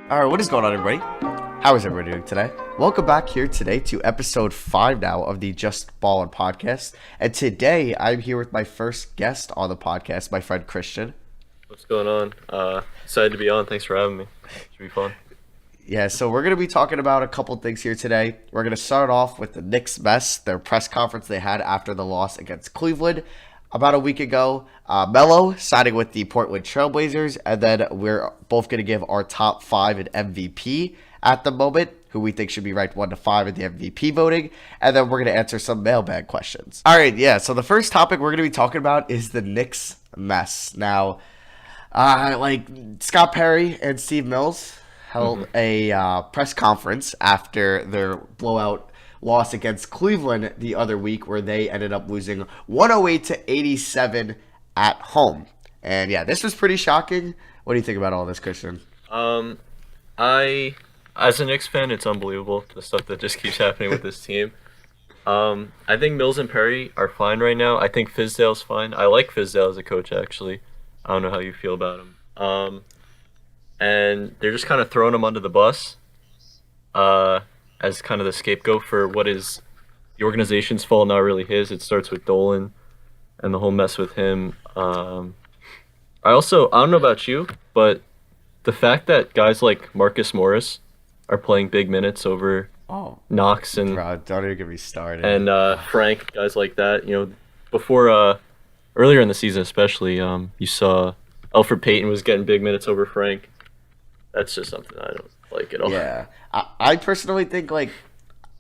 All right, what is going on, everybody? How is everybody doing today? Welcome back here today to episode 5 now of the Just Ballin' podcast. And today I'm here with my first guest on the podcast, my friend Christian. What's going on? Excited to be on. Thanks for having me. Should be fun. Yeah, so we're going to be talking about a couple things here today. We're going to start off with the Knicks mess, their press conference they had after the loss against Cleveland about a week ago. Melo signing with the Portland Trailblazers, and then we're both going to give our top 5 in MVP at the moment, who we think should be ranked 1 to 5 in the MVP voting, and then we're going to answer some mailbag questions. All right, yeah, so the first topic we're going to be talking about is the Knicks mess. Now, Scott Perry and Steve Mills held a press conference after their blowout loss against Cleveland the other week, where they ended up losing 108 to 87 at home. And yeah, this was pretty shocking. What do you think about all this, Christian? I, as a Knicks fan, it's unbelievable, the stuff that just keeps happening with this team. I think Mills and Perry are fine right now. I think Fizdale's fine. I like Fizdale as a coach, actually. I don't know how you feel about him. And they're just kind of throwing him under the bus as kind of the scapegoat for what is the organization's fault, not really his. It starts with Dolan and the whole mess with him. I don't know about you, but the fact that guys like Marcus Morris are playing big minutes over Knox and Bro, don't even get me started. And Frank, guys like that, before earlier in the season especially, you saw Elfrid Payton was getting big minutes over Frank. That's just something I don't like at all. Yeah, I personally think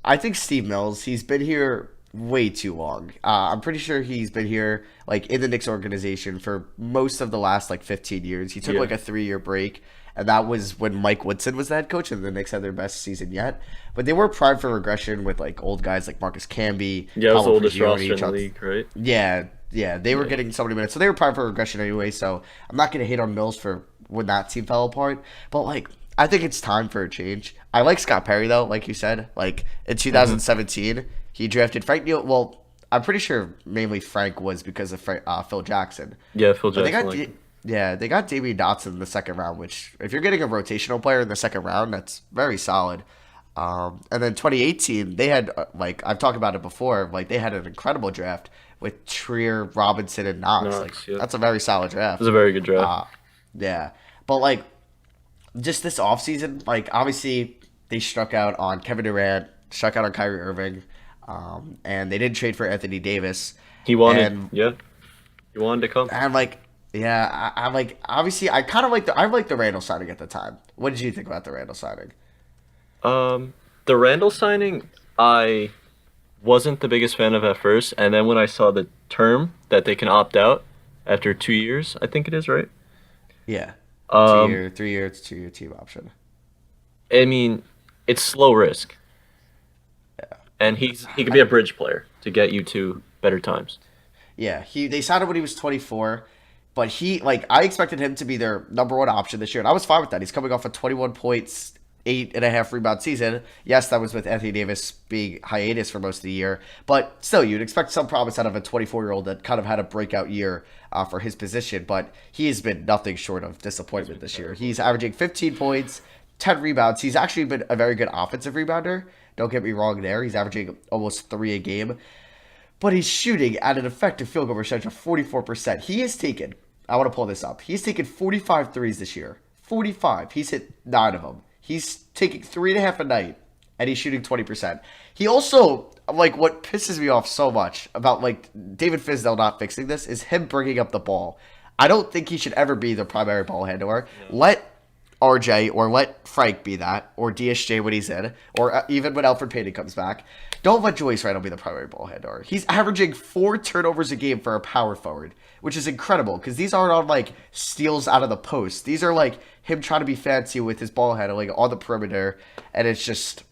I think Steve Mills, he's been here way too long. I'm pretty sure he's been here in the Knicks organization for most of the last 15 years. He took a 3-year break, and that was when Mike Woodson was the head coach, and the Knicks had their best season yet. But they were primed for regression with old guys like Marcus Camby. Yeah, it was the oldest roster in the league, right? Yeah, they were getting so many minutes, so they were primed for regression anyway. So I'm not gonna hate on Mills for when that team fell apart, but I think it's time for a change. I like Scott Perry, though, like you said. In 2017, he drafted Frank Neal. Well, I'm pretty sure mainly Frank was because of Phil Jackson. Yeah, Phil Jackson. They got Damian Dotson in the second round, which, if you're getting a rotational player in the second round, that's very solid. And then 2018, they had, I've talked about it before, they had an incredible draft with Trier, Robinson, and Knox. That's a very solid draft. It was a very good draft. Yeah. But, just this offseason, obviously they struck out on Kevin Durant, struck out on Kyrie Irving, and they didn't trade for Anthony Davis. He wanted, he wanted to come. And obviously I kind of liked the Randall signing at the time. What did you think about the Randall signing? The Randall signing, I wasn't the biggest fan of at first, and then when I saw the term that they can opt out after 2 years, I think it is, right? Yeah. 2-year, 3-year, it's 2-year team option. I mean, it's slow risk. Yeah. And he could be a bridge player to get you to better times. Yeah, they signed him when he was 24, but I expected him to be their number one option this year, and I was fine with that. He's coming off a 21 points, 8.5 rebound season. Yes, that was with Anthony Davis being hiatus for most of the year, but still, you'd expect some promise out of a 24-year-old that kind of had a breakout year for his position, but he has been nothing short of disappointment this year. He's averaging 15 points, 10 rebounds. He's actually been a very good offensive rebounder. Don't get me wrong there. He's averaging almost 3 a game, but he's shooting at an effective field goal percentage of 44%. He has taken, I want to pull this up, he's taken 45 threes this year. 45. He's hit 9 of them. He's taking 3.5 a night, and he's shooting 20%. He also, what pisses me off so much about, David Fizdale not fixing this is him bringing up the ball. I don't think he should ever be the primary ball handler. No. Let RJ or let Frank be that, or DSJ when he's in, or even when Elfrid Payton comes back. Don't let Julius Randle be the primary ball handler. He's averaging 4 turnovers a game for a power forward, which is incredible because these aren't on steals out of the post. These are him trying to be fancy with his ball handling on the perimeter, and it's just,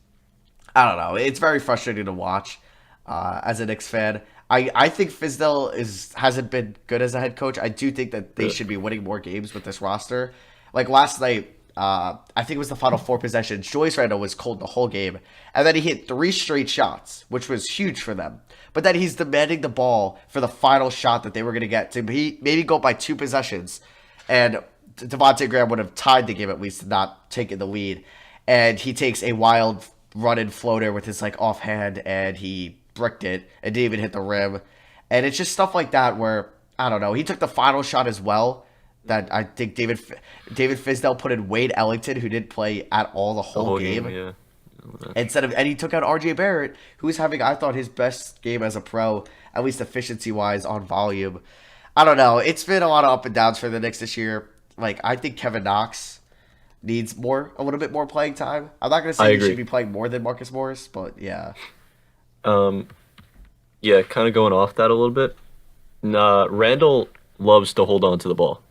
I don't know. It's very frustrating to watch as a Knicks fan. I think Fizdale hasn't been good as a head coach. I do think that they should be winning more games with this roster. Last night, I think it was the final 4 possessions. Julius Randle was cold the whole game, and then he hit 3 straight shots, which was huge for them. But then he's demanding the ball for the final shot that they were going to get to maybe go by 2 possessions. And Devontae Graham would have tied the game at least, not taken the lead. And he takes a wild run-in floater with his like offhand, and he bricked it and didn't even hit the rim. And it's just stuff like that where I don't know. He took the final shot as well. That I think David Fizdale put in Wade Ellington, who didn't play at all the The whole whole game, game. yeah. And he took out RJ Barrett, who was having, I thought, his best game as a pro, at least efficiency wise on volume. I don't know. It's been a lot of up and downs for the Knicks this year. Like, I think Kevin Knox needs a little bit more playing time. I'm not gonna I say he agree. should be playing more than Marcus Morris, but yeah. Um, yeah, kind of going off that a little bit. Nah, Randall loves to hold on to the ball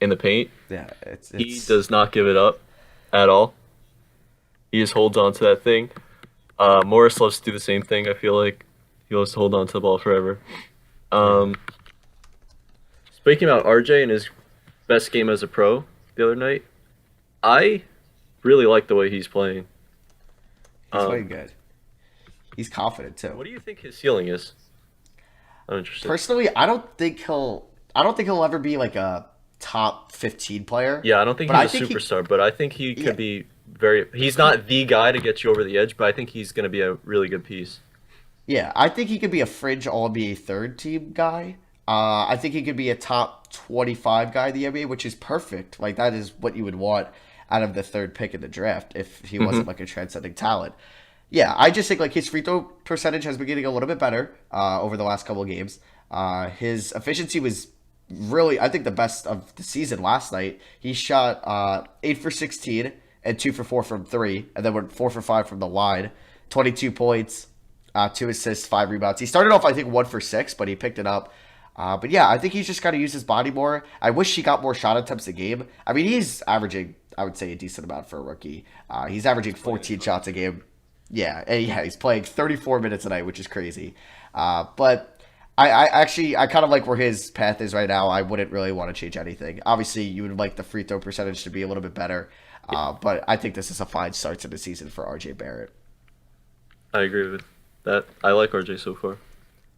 in the paint. Yeah, He it's does not give it up at all. He just holds on to that thing. Morris loves to do the same thing. I feel like he loves to hold on to the ball forever. Um, Speaking about RJ and his best game as a pro the other night, I really like the way he's playing. he's playing Um, good. He's confident too. what do you think his ceiling is? I'm interested. Personally, I don't think he'll ever be like a top 15 player. Yeah, I don't think But I he's a think he superstar, but I think he yeah. could be very. He's not the guy to get you over the edge, but I think he's going to be a really good piece. Yeah, I think he could be a fringe All NBA third team guy. I think he could be a top 25 guy in the NBA, which is perfect. Like that is what you would want out of the third pick in the draft if he wasn't Hmm. like a transcending talent. Yeah, I just think like his free throw percentage has been getting a little bit better over the last couple of games. His efficiency was really, I think, the best of the season last night. He shot 8 for 16 and 2 for 4 from three, and then went 4 for 5 from the line. 22 points, 2 assists, 5 rebounds. He started off, I think, 1 for 6, but he picked it up. But yeah, I think he's just got to use his body more. I wish he got more shot attempts a game. I mean, he's averaging, I would say, a decent amount for a rookie. He's averaging 14 shots a game. Yeah, and yeah, he's playing 34 minutes a night, which is crazy. But I actually I kind of like where his path is right now. I wouldn't really want to change anything. Obviously, you would like the free throw percentage to be a little bit better. But I think this is a fine start to the season for RJ Barrett. I agree with that. I like RJ so far.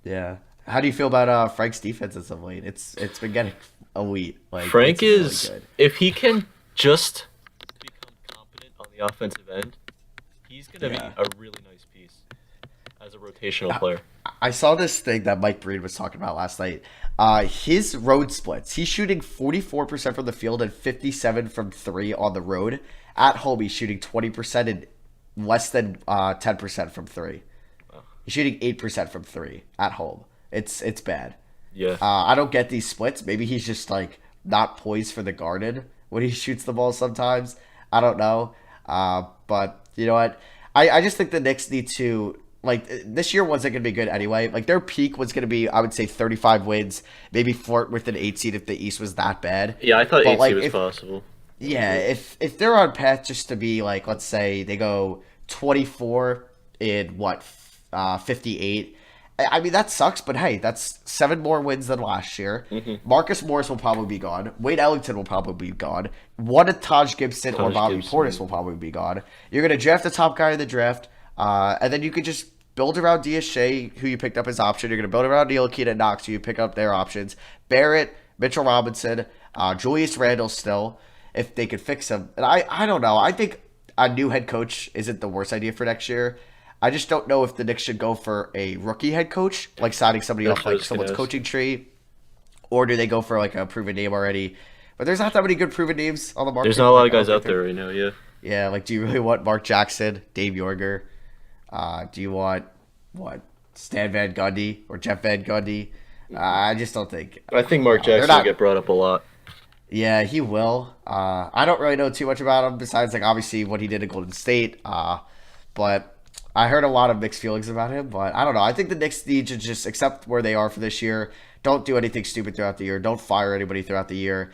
Yeah. How do you feel about Frank's defense as of late? It's been getting elite. Like Frank it's really is, good. if he can just become competent on the offensive end, he's going to be Yeah. a really nice piece as a rotational player. I saw this thing that Mike Breen was talking about last night. His road splits. He's shooting 44% from the field and 57 from three on the road. At home, he's shooting 20% and less than 10% from three. He's shooting 8% from three at home. It's bad. Yeah. I don't get these splits. Maybe he's just like not poised for the garden when he shoots the ball sometimes. I don't know. But you know what? I just think the Knicks need to like this year wasn't going to be good anyway. Like their peak was going to be, I would say, 35 wins, maybe flirt with an 8 seed if the East was that bad. Yeah, I thought But 8 like was if possible. yeah, if they're on path just to be like, let's say they go 24 in 58. I mean that sucks, but hey, that's 7 more wins than last year. Marcus Morris will probably be gone. Wade Ellington will probably be gone. One of Taj Gibson or Taj Bobby Gibson. Portis will probably be gone. You're gonna draft the top guy in the draft, and then you could just build around Shea, who you picked up as option. You're gonna build around Ntilikina and Knox, who you pick up their options. Barrett, Mitchell Robinson, Julius Randle still, if they could fix him. And I don't know. I think a new head coach isn't the worst idea for next year. I just don't know if the Knicks should go for a rookie head coach, like signing somebody That's off what I like was gonna someone's ask. coaching tree, or do they go for like a proven name already? But there's not that many good proven names on the market. There's not a lot Like, of I guys don't out think there right now, yeah. yeah, like do you really want Mark Jackson, Dave Yorger? Do you want what Stan Van Gundy or Jeff Van Gundy? I just don't think. I think Mark They're Jackson not. will get brought up a lot. Yeah, he will. I don't really know too much about him besides like obviously what he did at Golden State. But I heard a lot of mixed feelings about him. But I don't know. I think the Knicks need to just accept where they are for this year. Don't do anything stupid throughout the year. Don't fire anybody throughout the year.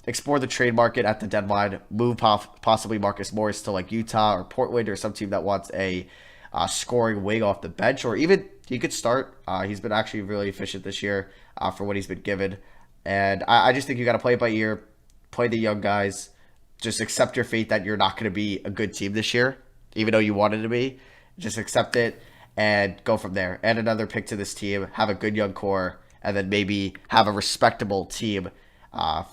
Explore the trade market at the deadline. Move possibly Marcus Morris to like Utah or Portland or some team that wants a scoring wing off the bench, or even he could start. He's been actually really efficient this year for what he's been given. And I just think you got to play it by ear, play the young guys, just accept your fate that you're not going to be a good team this year, even though you wanted to be. Just accept it and go from there. Add another pick to this team, have a good young core, and then maybe have a respectable team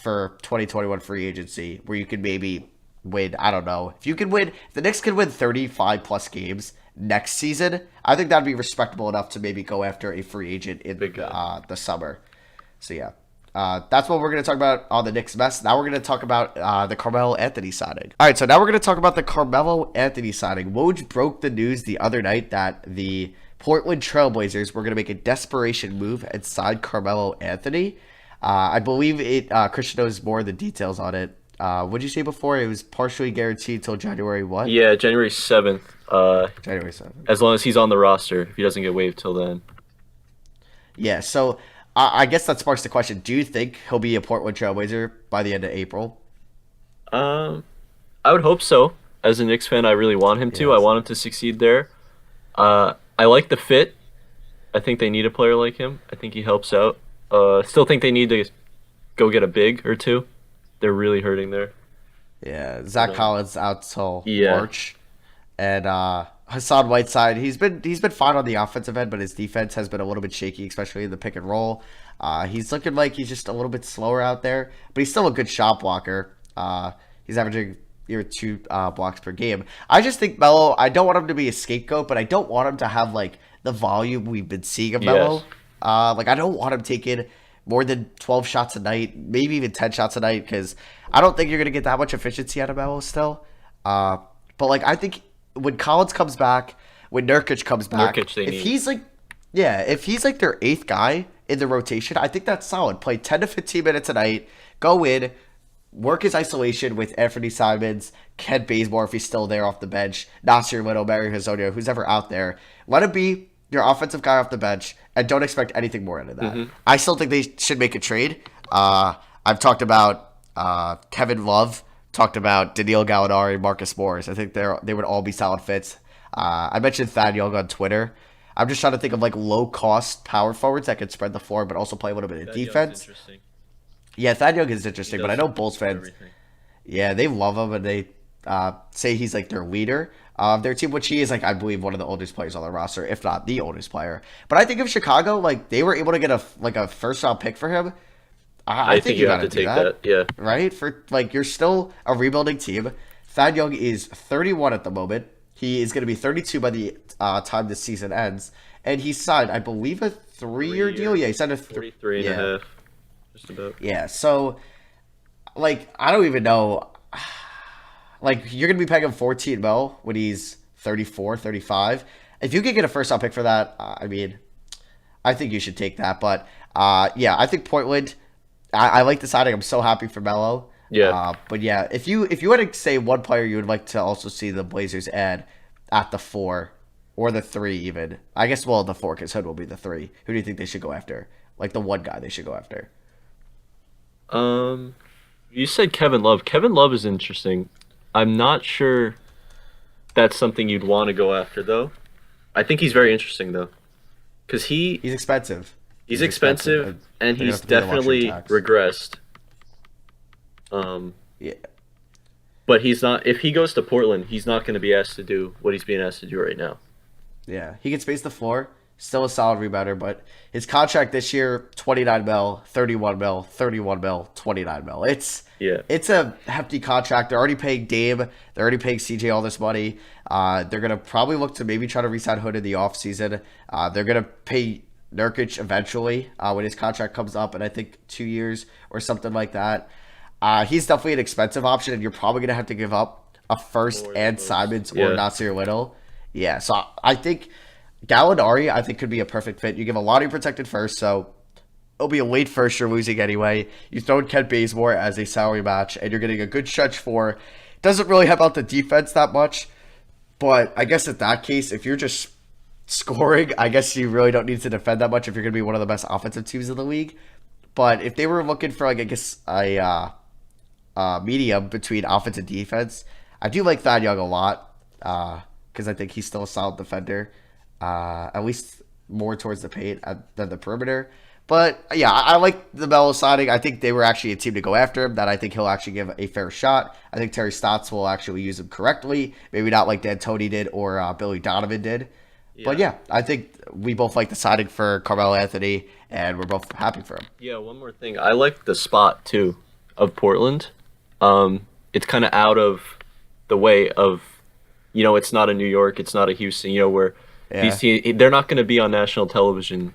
for 2021 free agency, where you could maybe win. I don't know if you could win. If the Knicks could win 35 plus games next season, I think that'd be respectable enough to maybe go after a free agent in Big guy. the summer. So yeah. That's what we're going to talk about on the Knicks mess. Now we're going to talk about the Carmelo Anthony signing. All right, so now we're going to talk about the Carmelo Anthony signing. Woj broke the news the other night that the Portland Trailblazers were going to make a desperation move and sign Carmelo Anthony. I believe Christian knows more of the details on it. What did you say before? It was partially guaranteed till January what? Yeah, January 7th. January 7th. As long as he's on the roster, if he doesn't get waived till then. Yeah, so I guess that sparks the question. Do you think he'll be a Portland Trailblazer by the end of April? I would hope so. As a Knicks fan, I really want him to. Yes. I want him to succeed there. I like the fit. I think they need a player like him. I think he helps out. Still think they need to go get a big or two. They're really hurting there. Yeah, Zach Collins out till Yeah. March, and Hassan Whiteside. He's been fine on the offensive end, but his defense has been a little bit shaky, especially in the pick and roll. He's looking like he's just a little bit slower out there, but he's still a good shot blocker. He's averaging 2 blocks per game. I just think Melo. I don't want him to be a scapegoat, but I don't want him to have like the volume we've been seeing of Melo. Yes. Like I don't want him taking more than 12 shots a night, maybe even 10 shots a night, because I don't think you're gonna get that much efficiency out of Melo still. But like I think when Collins comes back, when Nurkic comes back, Nurkic they if need. he's like, yeah, if he's like their 8th guy in the rotation, I think that's solid. Play 10 to 15 minutes a night, go in, work his isolation with Anthony Simons, Kent Bazemore if he's still there off the bench, Nasir Little, Mary Hazonia, who's ever out there. Let him be your offensive guy off the bench, and don't expect anything more out of that. I still think they should make a trade. I've talked about Kevin Love, talked about Daniil Gallinari, Marcus Morris. I think they would all be solid fits. I mentioned Thad Young on Twitter. I'm just trying to think of like low cost power forwards that could spread the floor, but also play a little bit of That Young's defense. interesting. Yeah, Thad Young is He interesting, does but I know Bulls fans. everything. Yeah, they love him and they say he's like their leader of their team, which he is like I believe one of the oldest players on the roster, if not the oldest player. But I think if Chicago like they were able to get a first round pick for him, I think you have got to to do take that, Yeah. right? For like you're still a rebuilding team. Thad Young is 31 at the moment. He is going to be 32 by the time this season ends, and he signed, I believe, a 3-year deal. Yeah, he signed a 43 and a half. Just about. Yeah, so like I don't even know. Like you're gonna be paying him 14 mil when he's 34, 35. If you could get a first round pick for that, I mean, I think you should take that. But yeah, I think Portland. I like the signing. I'm so happy for Melo. Yeah. But yeah, if you had to say one player you would like to also see the Blazers add at the 4 or the 3 even, I guess the 4 because Hood will be the 3. Who do you think they should go after? Like the one guy they should go after. You said Kevin Love. Kevin Love is interesting. I'm not sure that's something you'd want to go after though. I think he's very interesting though, because He's expensive. he's expensive and They're gonna he's have to pay the luxury definitely tax. regressed. Yeah. But he's not. If he goes to Portland, he's not going to be asked to do what he's being asked to do right now. Yeah, he can space the floor. Still a solid rebounder, but his contract this year, 29 mil, 31 mil, 31 mil, 29 mil. It's a hefty contract. They're already paying Dame. They're already paying CJ all this money. They're going to probably look to maybe try to re-sign Hood in the offseason. They're going to pay Nurkic eventually when his contract comes up in, I think, 2 years or something like that. He's definitely an expensive option, and you're probably going to have to give up a first More and than Simons most. or Yeah. Nasir Little. Yeah, so I think Gallinari, I think, could be a perfect fit. You give a lottery protected first, so it'll be a late first you're losing anyway. You throw in Kent Bazemore as a salary match, and you're getting a good stretch for. Doesn't really help out the defense that much, but I guess in that case, if you're just scoring, I guess you really don't need to defend that much if you're going to be one of the best offensive teams in the league. But if they were looking for, like, I guess, a medium between offense and defense, I do like Thad Young a lot because I think he's still a solid defender. At least more towards the paint than the perimeter. But yeah, I like the Melo signing. I think they were actually a team to go after him. That I think he'll actually give a fair shot. I think Terry Stotts will actually use him correctly. Maybe not like D'Antoni did or Billy Donovan did. But Yeah. yeah, I think we both like the signing for Carmelo Anthony, and we're both happy for him. Yeah, one more thing. I like the spot too of Portland. It's kind of out of the way of, it's not a New York, it's not a Houston, where these Yeah. teams, they're not going to be on national television,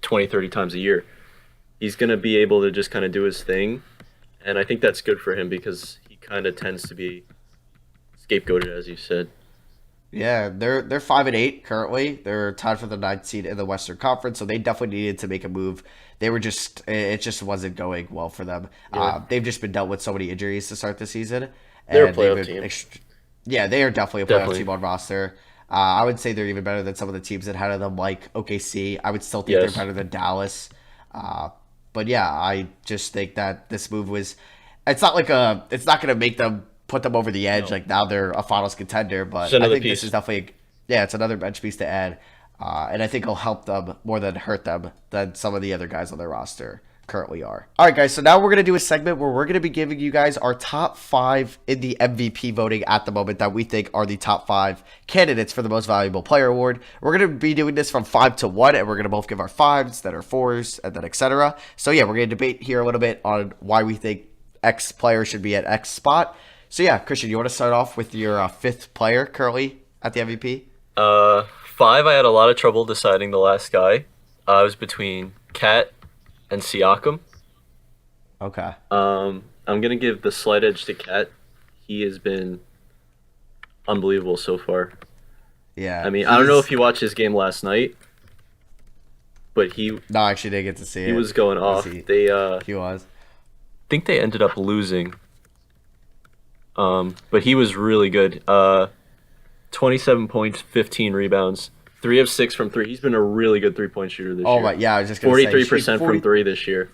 20, 30 times a year. He's going to be able to just kind of do his thing. And I think that's good for him because he kind of tends to be scapegoated, as you said. Yeah, they're 5-8 currently. They're tied for the ninth seed in the Western Conference, so they definitely needed to make a move. They were just it just wasn't going well for them. Yeah. They've just been dealt with so many injuries to start the season, They're a and they've playoff been team. yeah, they are definitely a playoff Definitely. team on roster. I would say they're even better than some of the teams that had them, like OKC. I would still think they're Yes. better than Dallas. Uh, but yeah, I just think that this move was. It's not going to make them put them over the edge. No. Like now they're a finals contender, Just but I another think this is piece. definitely yeah, it's another bench piece to add, and I think it'll help them more than hurt them than some of the other guys on their roster currently are. All right, guys. So now we're gonna do a segment where we're gonna be giving you guys our top five in the MVP voting at the moment that we think are the top five candidates for the most valuable player award. We're gonna be doing this from 5 to 1, and we're gonna both give our fives, then our fours, and then etc. So yeah, we're gonna debate here a little bit on why we think X player should be at X spot. So yeah, Christian, you want to start off with your fifth player currently at the MVP? Five, I had a lot of trouble deciding the last guy. I was between Cat and Siakam. Okay. I'm gonna give the slight edge to Cat. He has been unbelievable so far. Yeah. I mean, I don't know if you watched his game last night, but he No, I actually didn't get to see it. he was going Was off. They He was. think they ended up losing. But he was really good. 27 points, 15 rebounds, 3 of 6 from three. He's been a really good 3-point shooter this Oh year. my, yeah, I was just gonna say 43% from 40 three this year.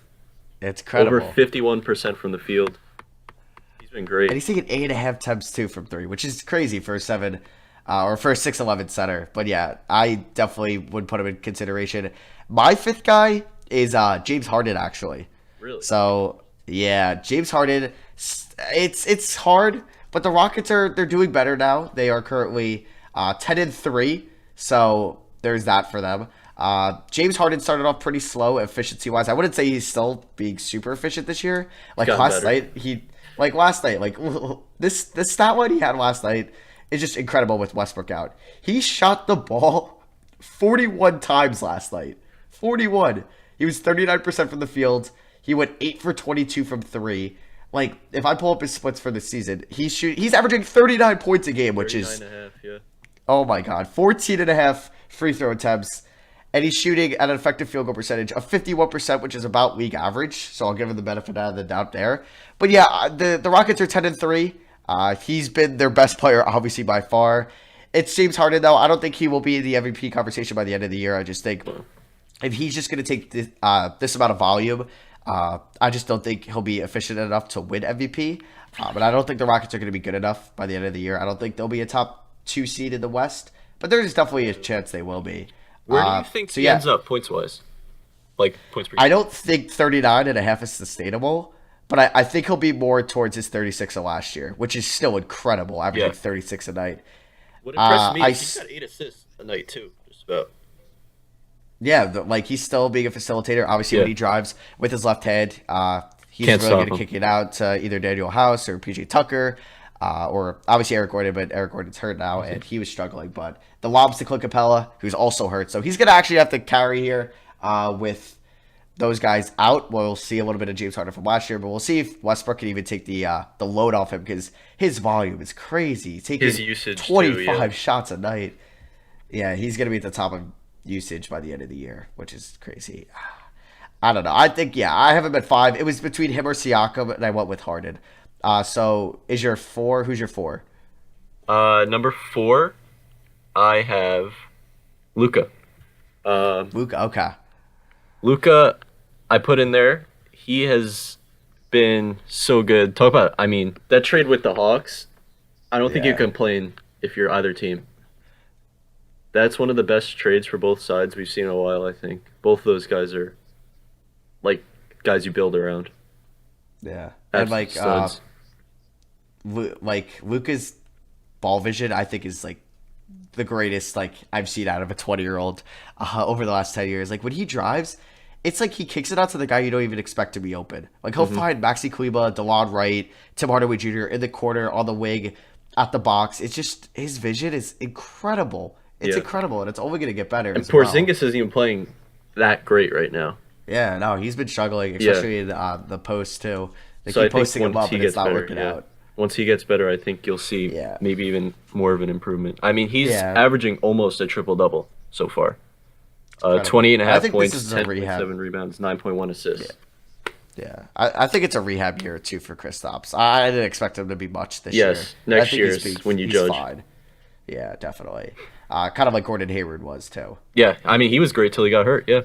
It's incredible. Over 51% from the field. He's been And great. he's taking 8.5 attempts too from three, which is crazy for a seven, or for a 6'11" center. But yeah, I definitely would put him in consideration. My fifth guy is James Harden actually. Really? So yeah, James Harden. It's hard, but the Rockets they're doing better now. They are currently 10-3, so there's that for them. James Harden started off pretty slow efficiency wise. I wouldn't say he's still being super efficient this year. Like Gotten last better. night, this stat line he had last night is just incredible with Westbrook out. He shot the ball 41 times last night. 41. He was 39% from the field. He went 8 for 22 from three. Like, if I pull up his splits for the season, he's averaging 39 points a game, which 39 is, and a half, yeah. oh my God, 14 and a half free throw attempts. And he's shooting at an effective field goal percentage of 51%, which is about league average. So I'll give him the benefit out of the doubt there. But yeah, the Rockets are 10-3. He's been their best player, obviously, by far. It's James Harden, though. I don't think he will be in the MVP conversation by the end of the year. I just think if he's just going to take this amount of volume, I just don't think he'll be efficient enough to win MVP. But I don't think the Rockets are going to be good enough by the end of the year. I don't think they'll be a top 2 seed in the West, but there's definitely a chance they will be. Where do you think So he yeah, ends up points wise? Like points per I game? don't think 39.5 is sustainable, but I think he'll be more towards his 36 of last year, which is still incredible, averaging Yeah. 36 a night. What impressed me I is s- he got 8 assists a night too, just about. Yeah, like he's still being a facilitator. Obviously, when Yeah. he drives with his left hand, he's Can't really stop good at him. kicking it out to either Daniel House or PJ Tucker, or obviously Eric Gordon. But Eric Gordon's hurt now, and he was struggling. But the lobs to Clint Capella, who's also hurt, so he's gonna actually have to carry here with those guys out. We'll see a little bit of James Harden from last year, but we'll see if Westbrook can even take the load off him because his volume is crazy. He's taking His usage too, 25 yeah. shots a night. Yeah, he's gonna be at the top of usage by the end of the year, which is crazy. I don't know. I think yeah, I have him at 5. It was between him or Siakam, and I went with Harden. So is your 4? Who's your 4? Number 4, I have Luca. Luka. Okay. Luca, I put in there. He has been so good. Talk about, I mean, that trade with the Hawks. I don't think you Yeah. complain if you're either team. That's one of the best trades for both sides we've seen in a while, I think. Both of those guys are like guys you build around. Yeah. And Absolute studs. like Luka's ball vision, I think is like the greatest like I've seen out of a 20-year-old over the last 10 years. Like when he drives, it's like he kicks it out to the guy you don't even expect to be open. Like he'll find Maxi Kleba, DeLon Wright, Tim Hardaway Jr. in the corner on the wing at the box. It's just his vision is incredible. It's Yeah. incredible, and it's only going to get better And as well. Porzingis isn't even playing that great right now. Yeah, no, he's been struggling, Yeah. especially in the post too. They So I keep think posting him once up, he and it's gets not better, working yeah. out. Once he gets better, I think you'll see Yeah. maybe even more of an improvement. I mean, he's Yeah. averaging almost a triple-double so far. Incredible. 20 and a I half think this points, is a rehab. 10.7 rebounds, 9.1 assists. Yeah, I think it's a rehab year too for Kristaps. I didn't expect him to be much this Yes, year. next I think year he's is when you he's judge. Fine. Yeah, definitely. Kind of like Gordon Hayward was too. Yeah, I mean, he was great till he got hurt, yeah.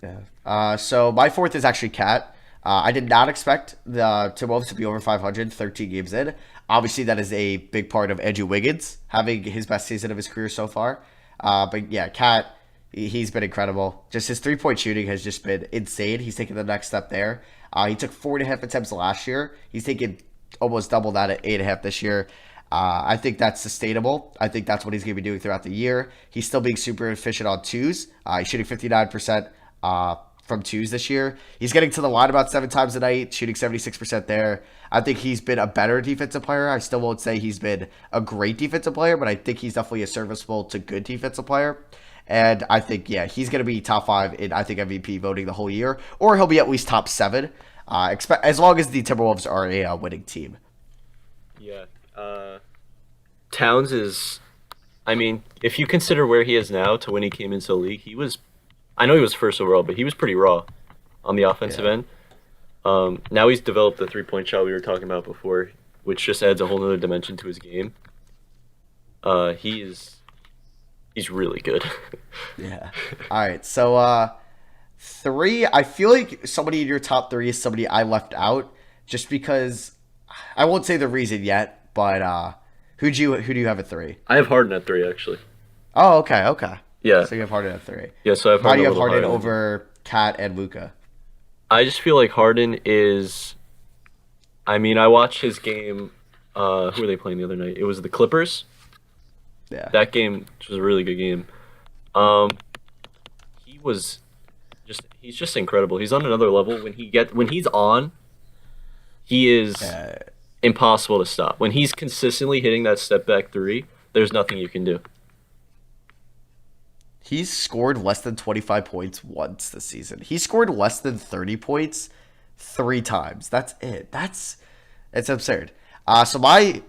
Yeah. So my fourth is actually Cat. I did not expect the Timberwolves to be over 500 13 games in. Obviously, that is a big part of Andrew Wiggins having his best season of his career so far. But yeah, Cat, he's been incredible. Just his 3-point shooting has just been insane. He's taken the next step there. He took 4.5 attempts last year. He's taken almost double that at 8.5 this year. I think that's sustainable. I think that's what he's going to be doing throughout the year. He's still being super efficient on twos. He's shooting 59% from twos this year. He's getting to the line about 7 times a night, shooting 76% there. I think he's been a better defensive player. I still won't say he's been a great defensive player, but I think he's definitely a serviceable to good defensive player. And I think, yeah, he's going to be top 5 in, I think, MVP voting the whole year, or he'll be at least top 7, as long as the Timberwolves are a winning team. Yeah. Towns is, I mean, if you consider where he is now to when he came into the league, I know he was first overall, but he was pretty raw on the offensive end. Now he's developed the 3-point shot we were talking about before, which just adds a whole other dimension to his game. He's really good. Yeah. All right. So 3, I feel like somebody in your top 3 is somebody I left out just because I won't say the reason yet, but who do you have at 3? I have Harden at 3, actually. Oh, okay. Yeah. So you have Harden at 3. Yeah, so I have Why do Harden you a have little Harden higher. over Cat and Luka? I just feel like Harden is. I mean, I watched his game. Who were they playing the other night? It was the Clippers. Yeah. That game was a really good game. He's just incredible. He's on another level. When he's on, he is impossible to stop. When he's consistently hitting that step back 3, there's nothing you can do. He's scored less than 25 points once this season. He scored less than 30 points 3 times. That's it. It's absurd. So my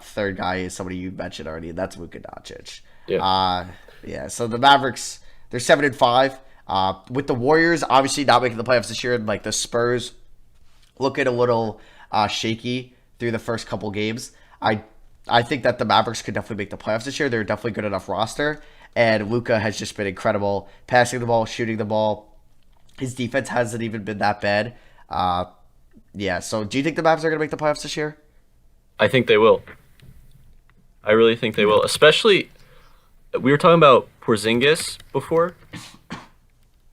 third guy is somebody you mentioned already, and that's Luka Doncic. Yeah. Yeah. So the Mavericks, they're 7-5. With the Warriors obviously not making the playoffs this year, and like the Spurs looking a little shaky through the first couple games. I think that the Mavericks could definitely make the playoffs this year. They're definitely good enough roster. And Luka has just been incredible, passing the ball, shooting the ball. His defense hasn't even been that bad. Yeah, so do you think the Mavs are going to make the playoffs this year? I think they will. I really think they will. Especially, we were talking about Porzingis before.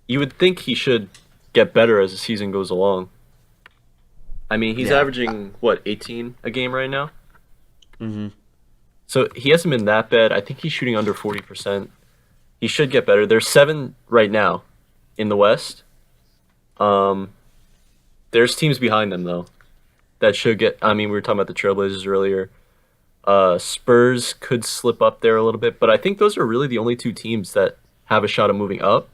You would think he should get better as the season goes along. I mean, he's averaging, 18 a game right now? Mm-hmm. So he hasn't been that bad. I think he's shooting under 40%. He should get better. There's 7 right now in the West. There's teams behind them, though, that should get... I mean, we were talking about the Trailblazers earlier. Spurs could slip up there a little bit, but I think those are really the only 2 teams that have a shot of moving up.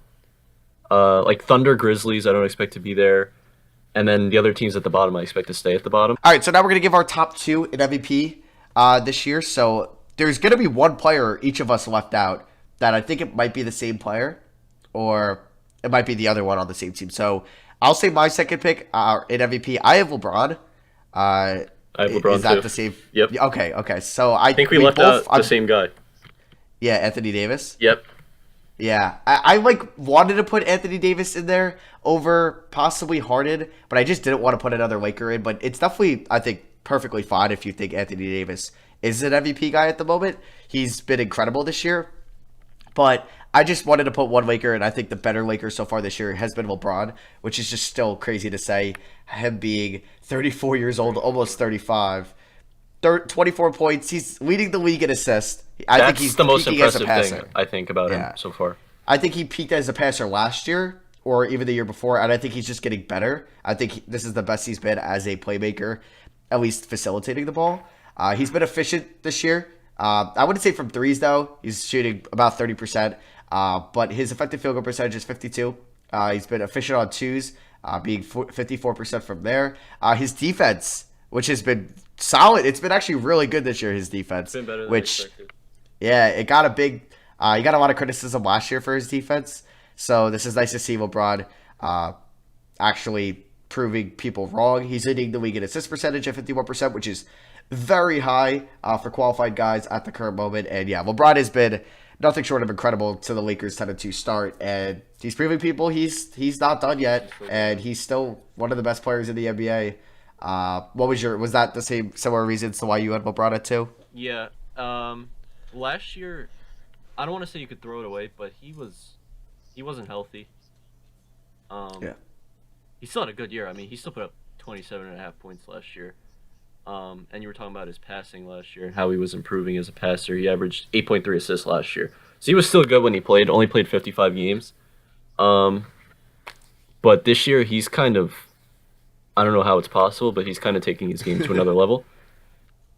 Like Thunder, Grizzlies, I don't expect to be there. And then the other teams at the bottom, I expect to stay at the bottom. All right, so now we're going to give our top 2 in MVP this year. So there's going to be one player each of us left out that I think it might be the same player, or it might be the other one on the same team. So I'll say my second pick in MVP. I have LeBron. I have LeBron Is that too. the same? Yep. Okay. So I think we left out the same guy. Yeah, Anthony Davis. Yep. Yeah, I like wanted to put Anthony Davis in there over possibly Harden, but I just didn't want to put another Laker in. But it's definitely, I think, perfectly fine if you think Anthony Davis is an MVP guy at the moment. He's been incredible this year, but I just wanted to put one Laker, and I think the better Laker so far this year has been LeBron, which is just still crazy to say. Him being 34 years old, almost 35, 24 points. He's leading the league in assists. I think That's he's the most peaking as a impressive thing passer. I think about him Yeah. so far. I think he peaked as a passer last year or even the year before, and I think he's just getting better. I think this is the best he's been as a playmaker, at least facilitating the ball. He's been efficient this year. I wouldn't say from threes, though. He's shooting about 30%, but his effective field goal percentage is 52. He's been efficient on twos, being 54% from there. His defense, which has been solid, it's been actually really good this year, his It's defense, been better than which expected. yeah, it got a big. He got a lot of criticism last year for his defense, so this is nice to see LeBron actually proving people wrong. He's leading the league in assist percentage at 51%, which is very high for qualified guys at the current moment. And yeah, LeBron has been nothing short of incredible to the Lakers 10-2 start, and he's proving people he's not done yet, and he's still one of the best players in the NBA. Was that the same similar reasons to why you had LeBron at two? Yeah. Last year, I don't want to say you could throw it away, but he wasn't healthy. Um, Yeah. he still had a good year. I mean, he still put up 27.5 points last year. And you were talking about his passing last year and how he was improving as a passer. He averaged 8.3 assists last year. So he was still good when he played, only played 55 games. Um, but this year he's kind of, I don't know how it's possible, but he's kind of taking his game to another level.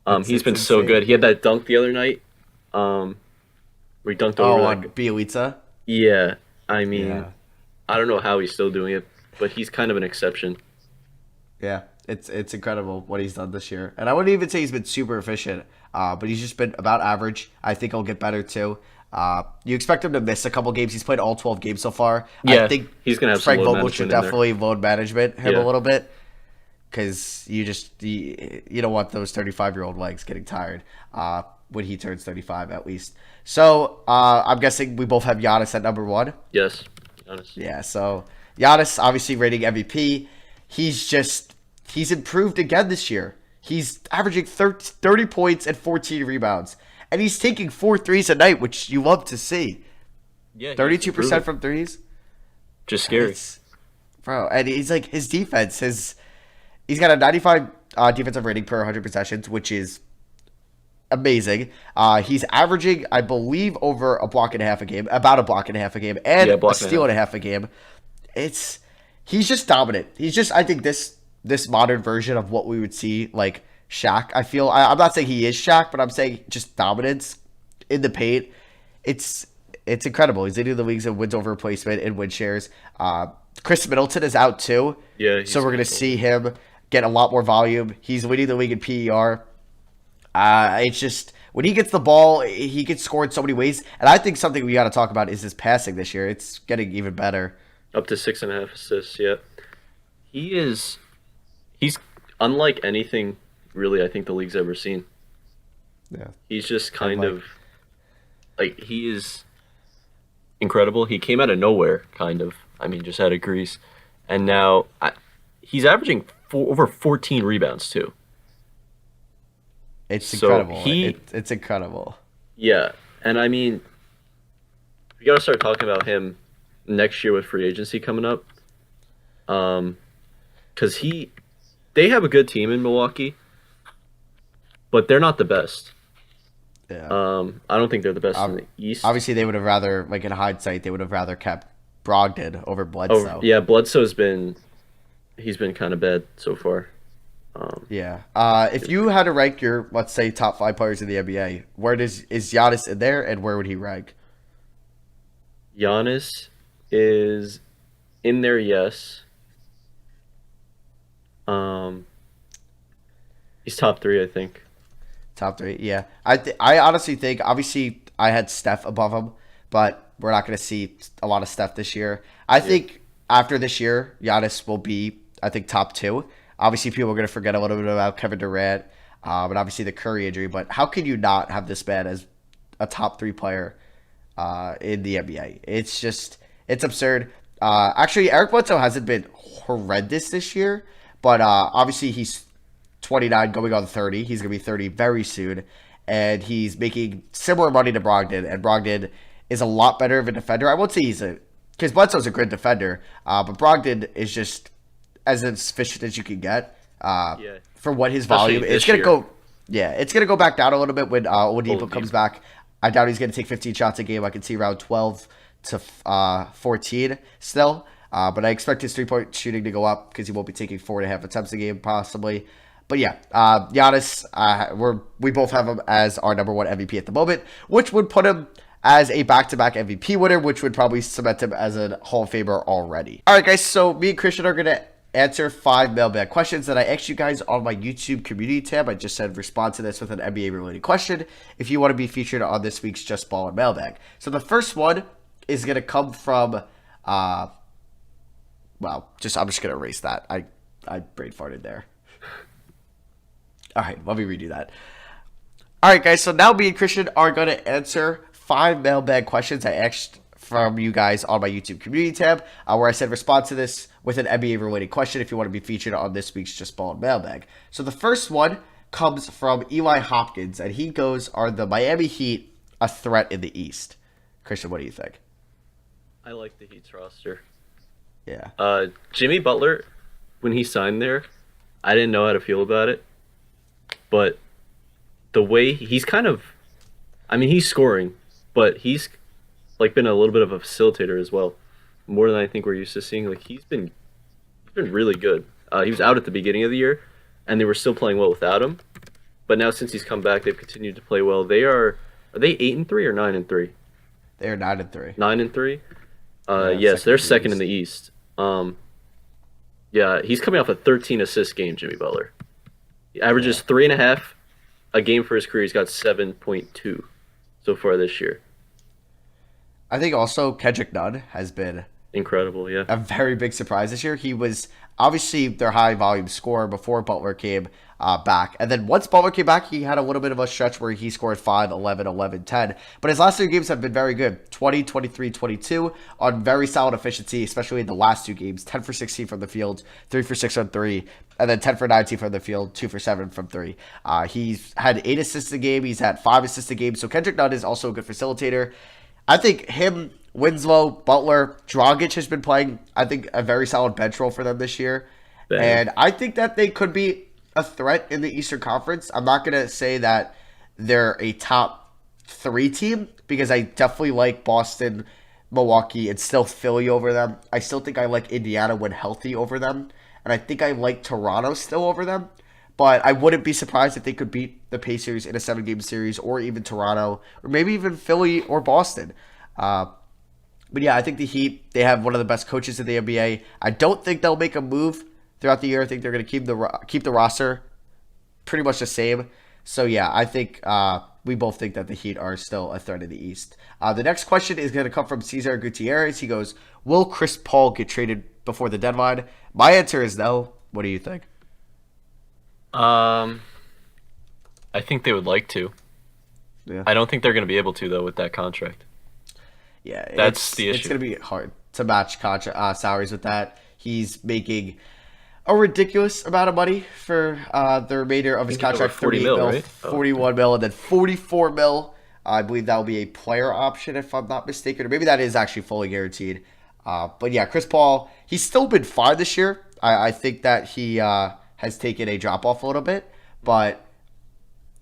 He's It's been so insane. good. He had that dunk the other night, um, where he dunked over Oh, that. on Bielitsa. Yeah, I mean, Yeah. I don't know how he's still doing it, but he's kind of an exception. Yeah, it's incredible what he's done this year, and I wouldn't even say he's been super efficient, but he's just been about average. I think he'll get better too. You expect him to miss a couple games. He's played all 12 games so far. I Yeah, think he's gonna have some Frank load Vogel should management in there. definitely load management him a Yeah. little bit because you don't want those 35-year-old legs getting tired when he turns 35 at least. So I'm guessing we both have Giannis at number one. Yes, honest. Yeah, so Giannis obviously rating MVP. He's improved again this year. He's averaging 30 points and 14 rebounds. And he's taking 4 threes a night, which you love to see. Yeah, 32% from threes. just scary. It's, bro, and he's like his defense, he's got a 95 defensive rating per 100 possessions, which is amazing. He's averaging, I believe, over a block and a half a game, about a block and a half a game, and Yeah, a block and a steal half. and a half a game. He's just dominant. He's just, I think, this modern version of what we would see like Shaq. I'm not saying he is Shaq, but I'm saying just dominance in the paint. It's incredible. He's leading the leagues in wins over replacement and win shares. Chris Middleton is out too, Yeah, so we're gonna see him get a lot more volume. He's leading the league in PER. It's just when he gets the ball, he gets scored so many ways. And I think something we got to talk about is his passing this year. It's getting even better. up to 6.5 assists. Yeah, he is. He's unlike anything really I think the league's ever seen. Yeah, He's just kind like- of like he is incredible. He came out of nowhere, kind of. I mean, just out of Greece, and now he's averaging over 14 rebounds too. it's So incredible. he- It's incredible. Yeah, and I mean, we got to start talking about him next year with free agency coming up. Because they have a good team in Milwaukee, but they're not the best. Yeah. I don't think they're the best in the East. Obviously, they would have rather, like in hindsight, they would have rather kept Brogdon over Bledsoe. Oh, yeah, he's been kind of bad so far. Yeah. If you had to rank your, let's say, top 5 players in the NBA, is Giannis in there, and where would he rank? Giannis is in there, yes. He's top 3, I think. Top 3, yeah. I honestly think, obviously, I had Steph above him, but we're not going to see a lot of Steph this year. I think after this year, Giannis will be, I think, top 2. Obviously, people are going to forget a little bit about Kevin Durant, and obviously the Curry injury, but how can you not have this man as a top 3 player in the NBA? It's absurd. Actually, Eric Bledsoe hasn't been horrendous this year, but obviously he's 29 going on 30. He's going to be 30 very soon, and he's making similar money to Brogdon, and Brogdon is a lot better of a defender. I won't say because Bledsoe's a good defender, but Brogdon is just as efficient as you can get for what his Especially volume. this It's going to year. go, yeah, it's going to go back down a little bit when Oladipo Oladipo. comes back. I doubt he's going to take 15 shots a game. I can see around 12 to 14 still. But I expect his 3-point shooting to go up because he won't be taking 4.5 attempts a game possibly. But yeah, Giannis, we both have him as our number one MVP at the moment, which would put him as a back-to-back MVP winner, which would probably cement him as a Hall of Famer already. All right, guys, so me and Christian are going to answer 5 mailbag questions that I asked you guys on my YouTube community tab. I just said respond to this with an NBA-related question if you want to be featured on this week's Just Baller mailbag. So the first one is going to come from, I'm just going to erase that. I brain farted there. All right, let me redo that. All right, guys, so now me and Christian are going to answer 5 mailbag questions I asked from you guys on my YouTube community tab, where I said respond to this with an NBA-related question if you want to be featured on this week's Just Ball mailbag. So the first one comes from Eli Hopkins, and he goes, are the Miami Heat a threat in the East? Christian, what do you think? I like the Heat's roster. Yeah. Jimmy Butler, when he signed there, I didn't know how to feel about it. But the way he's kind of, I mean, he's scoring, but he's like been a little bit of a facilitator as well, more than I think we're used to seeing. Like he's been really good. He was out at the beginning of the year, and they were still playing well without him. But now since he's come back, they've continued to play well. Are they 8-3 or 9-3? They are 9-3. 9-3. Yes, they're second in the East. Yeah, he's coming off a 13 assist game, Jimmy Butler. He averages 3.5 a game for his career. He's got 7.2 so far this year. I think also Kendrick Nunn has been incredible, yeah. A very big surprise this year. He was obviously their high volume scorer before Butler came back. And then once Butler came back, he had a little bit of a stretch where he scored 5, 11, 11, 10. But his last 2 games have been very good. 20, 23, 22 on very solid efficiency, especially in the last 2 games. 10 for 16 from the field, 3 for 6 on 3, and then 10 for 19 from the field, 2 for 7 from 3. He's had 8 assists a game. He's had 5 assists a game. So Kendrick Nunn is also a good facilitator. I think him, Winslow, Butler, Dragic has been playing, I think, a very solid bench role for them this year. Damn. And I think that they could be a threat in the Eastern Conference. I'm not going to say that they're a top 3 team because I definitely like Boston, Milwaukee, and still Philly over them. I still think I like Indiana when healthy over them. And I think I like Toronto still over them. But I wouldn't be surprised if they could beat the Pacers in a 7-game series, or even Toronto, or maybe even Philly or Boston. But yeah, I think the Heat, they have one of the best coaches in the NBA. I don't think they'll make a move throughout the year. I think they're going to keep the roster pretty much the same. So yeah, I think we both think that the Heat are still a threat in the East. The next question is going to come from Cesar Gutierrez. He goes, will Chris Paul get traded before the deadline? My answer is no. What do you think? I think they would like to. Yeah. I don't think they're going to be able to, though, with that contract. Yeah, that's the issue. It's going to be hard to match salaries with that. He's making a ridiculous amount of money for the remainder of his contract. 40 mil, right? 41 mil, and then 44 mil. I believe that will be a player option, if I'm not mistaken. Or maybe that is actually fully guaranteed. But yeah, Chris Paul, he's still been fine this year. I think that he has taken a drop-off a little bit, but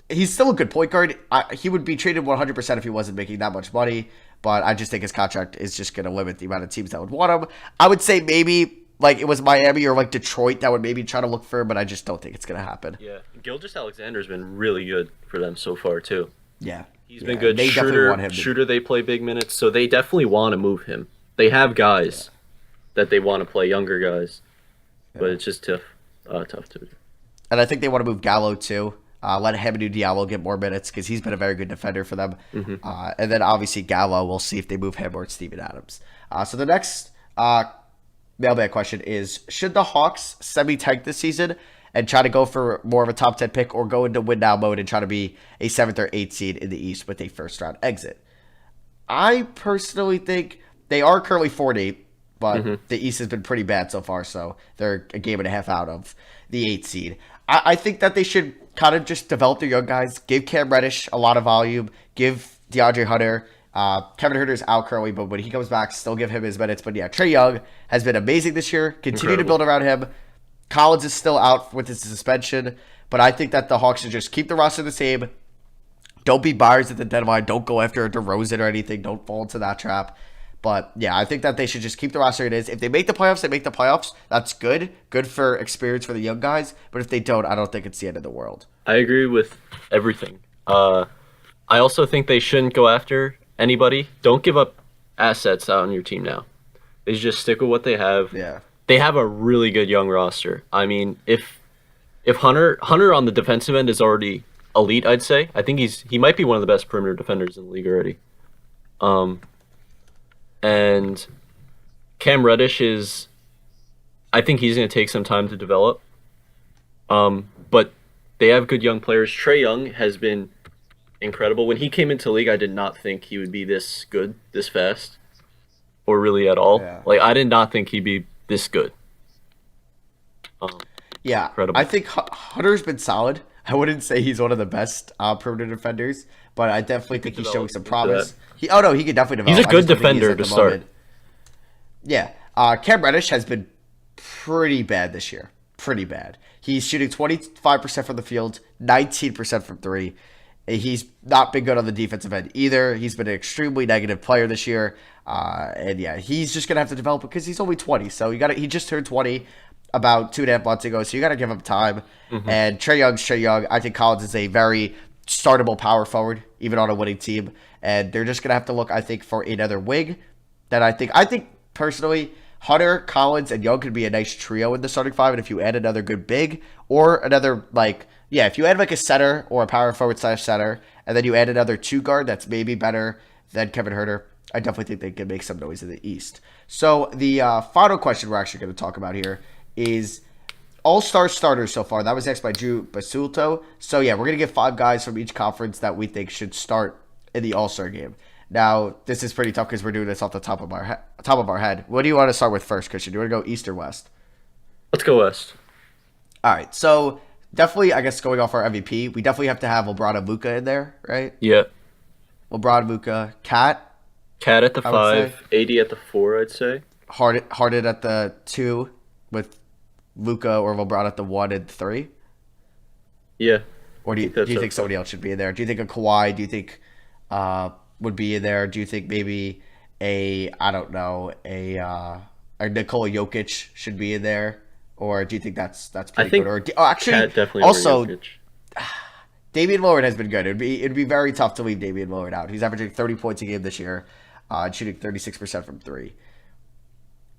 he's still a good point guard. He would be traded 100% if he wasn't making that much money, but I just think his contract is just going to limit the amount of teams that would want him. I would say maybe like it was Miami or like Detroit that would maybe try to look for him, but I just don't think it's going to happen. Yeah, Gilgeous-Alexander's been really good for them so far, too. Yeah. He's been good. They shooter, they play big minutes, so they definitely want to move him. They have guys that they want to play, younger guys, but it's just tough to do. And I think they want to move Gallo too. Let Hamidou Diallo get more minutes because he's been a very good defender for them. Mm-hmm. And then obviously Gallo, we'll see if they move him or Steven Adams. So the next mailbag question is, should the Hawks semi-tank this season and try to go for more of a top 10 pick, or go into win now mode and try to be a 7th or 8th seed in the East with a first round exit? I personally think they are currently 4-8, but the East has been pretty bad so far, so they're a game and a half out of the 8th seed. I think that they should kind of just develop their young guys, give Cam Reddish a lot of volume, give DeAndre Hunter. Kevin Huerter's out currently, but when he comes back, still give him his minutes. But yeah, Trae Young has been amazing this year. Continue to build around him. Collins is still out with his suspension, but I think that the Hawks should just keep the roster the same, don't be buyers at the deadline. Don't go after a DeRozan or anything. Don't fall into that trap. But yeah, I think that they should just keep the roster it is. If they make the playoffs, they make the playoffs. That's good. Good for experience for the young guys. But if they don't, I don't think it's the end of the world. I agree with everything. I also think they shouldn't go after anybody. Don't give up assets out on your team now. They should just stick with what they have. Yeah. They have a really good young roster. I mean, if Hunter on the defensive end is already elite, I'd say. I think he might be one of the best perimeter defenders in the league already. And Cam Reddish is, I think he's going to take some time to develop. But they have good young players. Trae Young has been incredible. When he came into the league, I did not think he would be this good, this fast, or really at all. Yeah. Like, I did not think he'd be this good. Yeah, Incredible. I think Hunter's been solid. I wouldn't say he's one of the best perimeter defenders, but I definitely think he's showing some promise. He could definitely develop. He's a I good just don't think defender at to the start. moment. Yeah, Cam Reddish has been pretty bad this year. Pretty bad. He's shooting 25% from the field, 19% from three. He's not been good on the defensive end either. He's been an extremely negative player this year. And yeah, he's just gonna have to develop because he's only 20. So he just turned 20 about 2.5 months ago. So you got to give him time. Mm-hmm. And Trae Young. I think Collins is a very startable power forward, even on a winning team. And they're just gonna have to look, I think, for another wing. That I think personally, Hunter, Collins, and Young could be a nice trio in the starting five. And if you add another good big or another if you add like a center or a power forward / center, and then you add another two guard that's maybe better than Kevin Huerter, I definitely think they can make some noise in the East. So the final question we're actually going to talk about here is all-star starters so far. That was asked by Drew Basulto. So yeah, we're going to get 5 guys from each conference that we think should start in the all-star game. Now, this is pretty tough because we're doing this off the top of our head. What do you want to start with first, Christian? Do you want to go East or West? Let's go West. All right, so definitely, I guess going off our MVP, we definitely have to have LeBron and Luka in there, right? Yeah. LeBron, Luka, Cat at the 5, AD at the 4, I'd say. Harden at the 2, with Luka or LeBron at the 1 and 3. Yeah. Or do you think somebody else should be in there? Do you think a Kawhi? Do you think would be in there? Do you think maybe a Nikola Jokic should be in there? Or do you think that's pretty good? Or actually, also, Damian Lillard has been good. It'd be very tough to leave Damian Lillard out. He's averaging 30 points a game this year, shooting 36% from 3.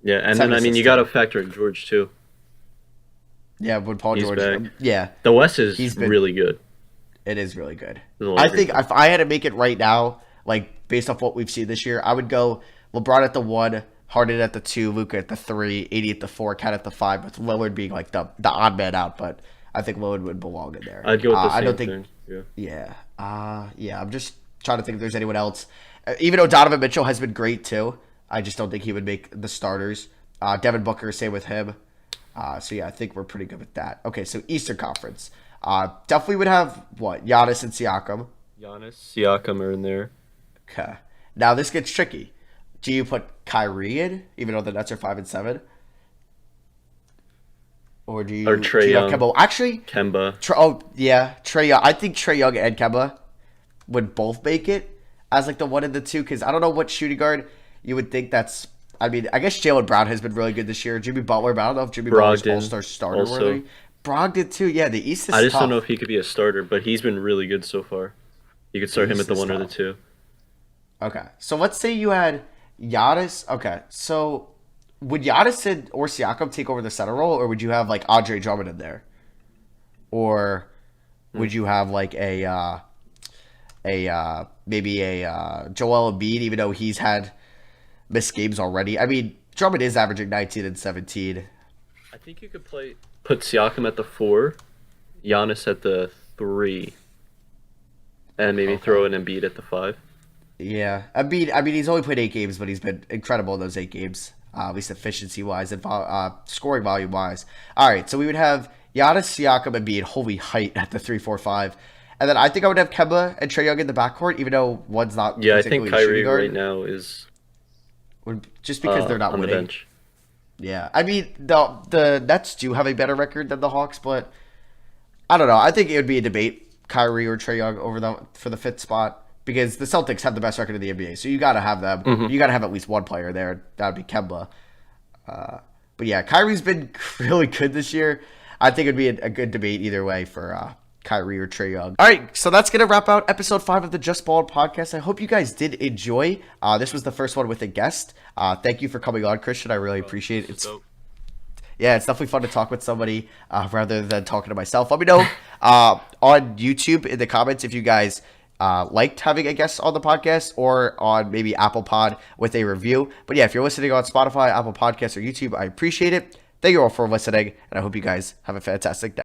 Yeah, and then you got to factor in George too. Yeah, when Paul He's George. back. Yeah, the West is really good. It is really good. I think if I had to make it right now, like based off what we've seen this year, I would go LeBron at the 1, Harden at the 2, Luka at the 3, AD at the 4, Cat at the 5, with Lillard being like the odd man out. But I think Lillard would belong in there. I'd go with the same thing. Yeah. I'm just trying to think if there's anyone else. Even though Donovan Mitchell has been great too, I just don't think he would make the starters. Devin Booker, same with him. So yeah, I think we're pretty good with that. Okay, so Eastern Conference. Definitely would have Giannis and Siakam. Siakam are in there. Okay. Now this gets tricky. Do you put Kyrie in, even though the Nets are 5 and 7? Or do you Trae Young? Kemba? Actually, Kemba. Trae Young. I think Trae Young and Kemba would both make it as like the 1 and the 2, because I don't know what shooting guard you would think that's. I mean, I guess Jaylen Brown has been really good this year. Jimmy Butler, but I don't know if Jimmy Butler's all-star starter worthy. Brogdon too. Yeah, the East is I just tough. don't know if he could be a starter, but he's been really good so far. You could start him at the 1 or the 2. Okay, so let's say you had Giannis. Okay, so would Giannis or Siakam take over the center role, or would you have like Andre Drummond in there, or would you have like maybe a Joel Embiid, even though he's had missed games already? I mean, Drummond is averaging 19 and 17. I think you could put Siakam at the 4, Giannis at the 3, and maybe throw an Embiid at the 5. Yeah, Embiid. I mean, he's only played 8 games, but he's been incredible in those 8 games, at least efficiency-wise and scoring volume-wise. All right, so we would have Giannis, Siakam, Embiid, holy height at the 3, 4, 5. And then I think I would have Kemba and Trae Young in the backcourt, even though one's not. Yeah, I think Kyrie right now is just because they're not on winning. The bench. Yeah, I mean the Nets do have a better record than the Hawks, but I don't know. I think it would be a debate. Kyrie or Trae Young over them for the fifth spot because the Celtics have the best record in the NBA. So you got to have them. Mm-hmm. You got to have at least one player there. That would be Kemba. But yeah, Kyrie's been really good this year. I think it'd be a good debate either way for Kyrie or Trae Young. All right, so that's going to wrap out episode 5 of the Just Bald podcast. I hope you guys did enjoy. This was the first one with a guest. Thank you for coming on, Christian. I really appreciate it. Yeah, it's definitely fun to talk with somebody rather than talking to myself. Let me know on YouTube in the comments if you guys liked having a guest on the podcast or on maybe Apple Pod with a review. But yeah, if you're listening on Spotify, Apple Podcasts, or YouTube, I appreciate it. Thank you all for listening, and I hope you guys have a fantastic day.